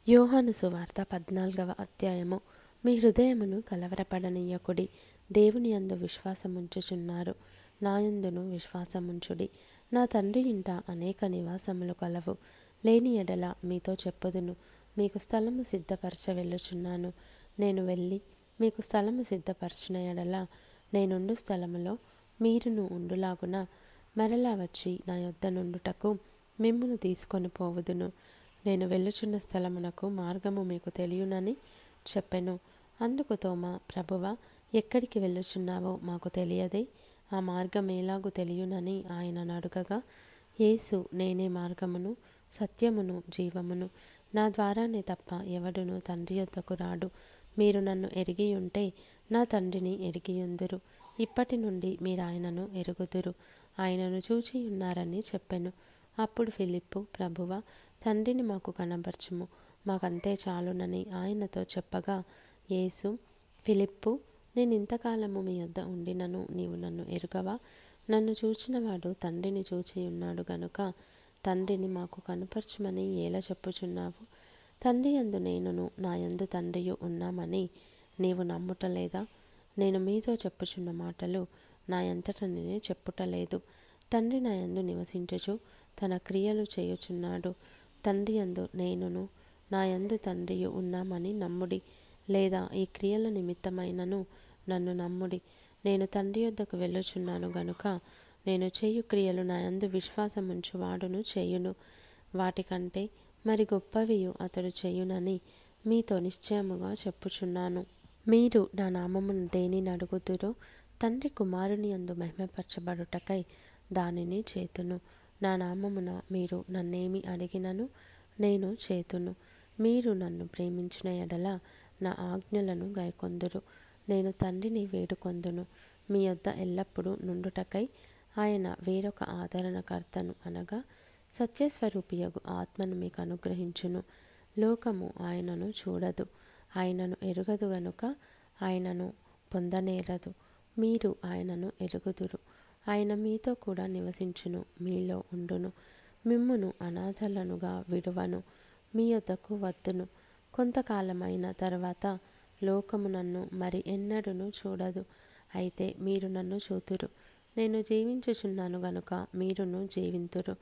యోహాను సువార్త 14వ అధ్యాయము. మీ హృదయమును కలవరపడనీయకుడి, దేవుని యందు విశ్వాసముంచుచున్నారు, నా యందును విశ్వాసముంచుడి. నా తండ్రి ఇంట అనేక నివాసములు కలవు. లేని ఎడల మీతో చెప్పుదును, మీకు స్థలము సిద్ధపరచ వెళ్ళుచున్నాను. నేను వెళ్ళి మీకు స్థలము సిద్ధపరచిన ఎడల నేనుండు స్థలములో మీరును ఉండులాగున మరలా వచ్చి నా యొద్ద నుండుటకు మిమ్మును తీసుకొని పోవుదును. నేను వెళ్ళుచున్న స్థలమునకు మార్గము మీకు తెలియనని చెప్పెను. అందుకు తోమా, ప్రభువా, ఎక్కడికి వెళ్ళుచున్నావో మాకు తెలియదే, ఆ మార్గం ఎలాగూ తెలియనని ఆయనను అడుగగా, యేసు, నేనే మార్గమును సత్యమును జీవమును, నా ద్వారానే తప్ప ఎవడును తండ్రి యొద్దకు రాడు. మీరు నన్ను ఎరిగి ఉంటే నా తండ్రిని ఎరిగియుందురు. ఇప్పటి నుండి మీరు ఆయనను ఎరుగుదురు, ఆయనను చూచి ఉన్నారని చెప్పెను. అప్పుడు ఫిలిప్పు, ప్రభువా, తండ్రిని మాకు కనబరచుము, మాకంతే చాలునని ఆయనతో చెప్పగా, యేసు, ఫిలిప్పు, నేను ఇంతకాలము మీ యొద్ద ఉండినను నీవు నన్ను ఎరుగవా? నన్ను చూచినవాడు తండ్రిని చూచి ఉన్నాడు గనుక తండ్రిని మాకు కనపరచుమని ఎలా చెప్పుచున్నావు? తండ్రి యందు నేనును నా యందు తండ్రియు ఉన్నామని నీవు నమ్ముటలేదా? నేను మీతో చెప్పుచున్న మాటలు నా యంతట నేనే చెప్పుటలేదు. తండ్రి నా యందు నివసించుచు తన క్రియలు చేయుచున్నాడు. తండ్రి యందు నేనును నా యందు తండ్రియు ఉన్నామని నమ్ముడి, లేదా ఈ క్రియల నిమిత్తమైనను నన్ను నమ్ముడి. నేను తండ్రి యొద్దకు వెళ్ళుచున్నాను గనుక నేను చేయు క్రియలు నా యందు విశ్వాసముంచువాడును చేయును. వాటికంటే మరి గొప్పవియు అతడు చేయునని మీతో నిశ్చయముగా చెప్పుచున్నాను. మీరు నా నామమును దేనిని అడుగుదురో తండ్రి కుమారుని యందు మహిమపరచబడుటకై దానిని చేతును. నా నామమున మీరు నన్నేమి అడిగినను నేను చేతును. మీరు నన్ను ప్రేమించిన ఎడల నా ఆజ్ఞలను గైకొందురు. నేను తండ్రిని వేడుకొందును, మీ యొద్ద ఎల్లప్పుడూ నుండుటకై ఆయన వేరొక ఆదరణకర్తను, అనగా సత్యస్వరూపియగు ఆత్మను మీకు అనుగ్రహించును. లోకము ఆయనను చూడదు, ఆయనను ఎరుగదు గనుక ఆయనను పొందనేరదు. మీరు ఆయనను ఎరుగుదురు. ఆయన మీతో కూడా నివసించును, మీలో ఉండును. మిమ్మును అనాథలనుగా విడువను, మీ యొద్దకు వద్దును. కొంతకాలమైన తర్వాత లోకము నన్ను మరి ఎన్నడూను చూడదు, అయితే మీరు నన్ను చూతురు. నేను జీవించుచున్నాను గనుక మీరును జీవింతురు.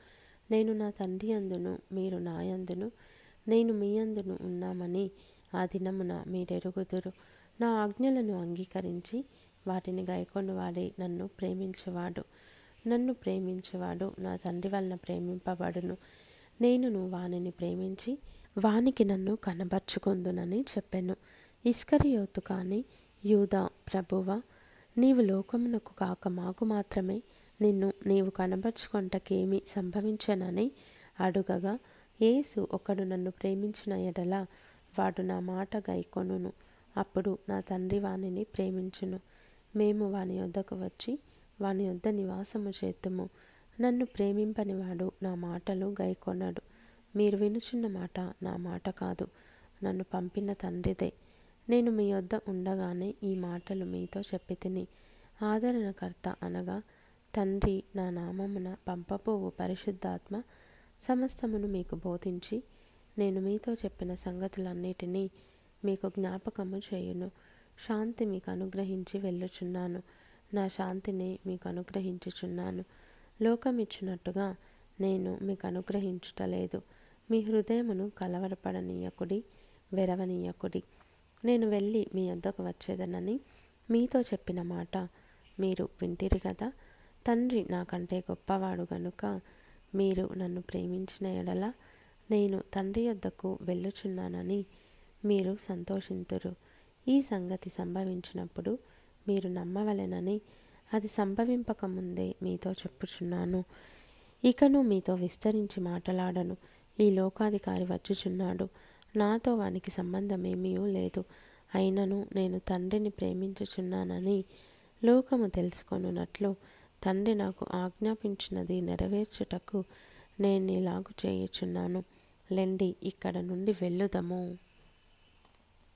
నేను నా తండ్రి యందును మీరు నా యందును నేను మీ యందును ఉన్నామని ఆ దినమున మీరెరుగుదురు. నా ఆజ్ఞలను అంగీకరించి వాటిని గైకొనువాడే నన్ను ప్రేమించువాడు. నన్ను ప్రేమించువాడు నా తండ్రి వలన ప్రేమింపబడును. నేనును వానిని ప్రేమించి వానికి నన్ను కనబర్చుకొందునని చెప్పెను. ఇస్కరియోతు కాని యూదా, ప్రభువా, నీవు లోకమునకు కాక మాకు మాత్రమే నిన్ను నీవు కనబర్చుకొంటకేమి సంభవించనని అడుగగా, యేసు, ఒకడు నన్ను ప్రేమించిన ఎడల వాడు నా మాట గైకొనును. అప్పుడు నా తండ్రి వానిని ప్రేమించును. మేము వాని యొద్దకు వచ్చి వాని యొద్ద నివాసము చేతుము. నన్ను ప్రేమింపని వాడు నా మాటలు గైకొనడు. మీరు వినుచున్న మాట నా మాట కాదు, నన్ను పంపిన తండ్రిదే. నేను మీ యొద్ద ఉండగానే ఈ మాటలు మీతో చెప్పితిని. ఆదరణకర్త, అనగా తండ్రి నా నామమున పంపబోవు పరిశుద్ధాత్మ సమస్తమును మీకు బోధించి నేను మీతో చెప్పిన సంగతులన్నిటినీ మీకు జ్ఞాపకము చేయును. శాంతి మీకు అనుగ్రహించి వెళ్ళుచున్నాను, నా శాంతిని మీకు అనుగ్రహించుచున్నాను. లోకమిచ్చినట్టుగా నేను మీకు అనుగ్రహించుటలేదు. మీ హృదయమును కలవరపడనీయకుడి, వెరవనీయకుడి. నేను వెళ్ళి మీ యొద్దకు వచ్చేదనని మీతో చెప్పిన మాట మీరు వింటిరి కదా. తండ్రి నాకంటే గొప్పవాడు గనుక మీరు నన్ను ప్రేమించిన ఎడల నేను తండ్రి యొద్దకు వెళ్ళుచున్నానని మీరు సంతోషింతురు. ఈ సంగతి సంభవించినప్పుడు మీరు నమ్మవలెనని అది సంభవింపకముందే మీతో చెప్పుచున్నాను. ఇకను మీతో విస్తరించి మాటలాడను. ఈ లోకాధికారి వచ్చుచున్నాడు, నాతో వానికి సంబంధమేమీ లేదు. అయినను నేను తండ్రిని ప్రేమించుచున్నానని లోకము తెలుసుకొనున్నట్లు తండ్రి నాకు ఆజ్ఞాపించినది నెరవేర్చుటకు నేను ఇలాగు చేయుచున్నాను. లెండి, ఇక్కడ నుండి వెళ్ళుదము.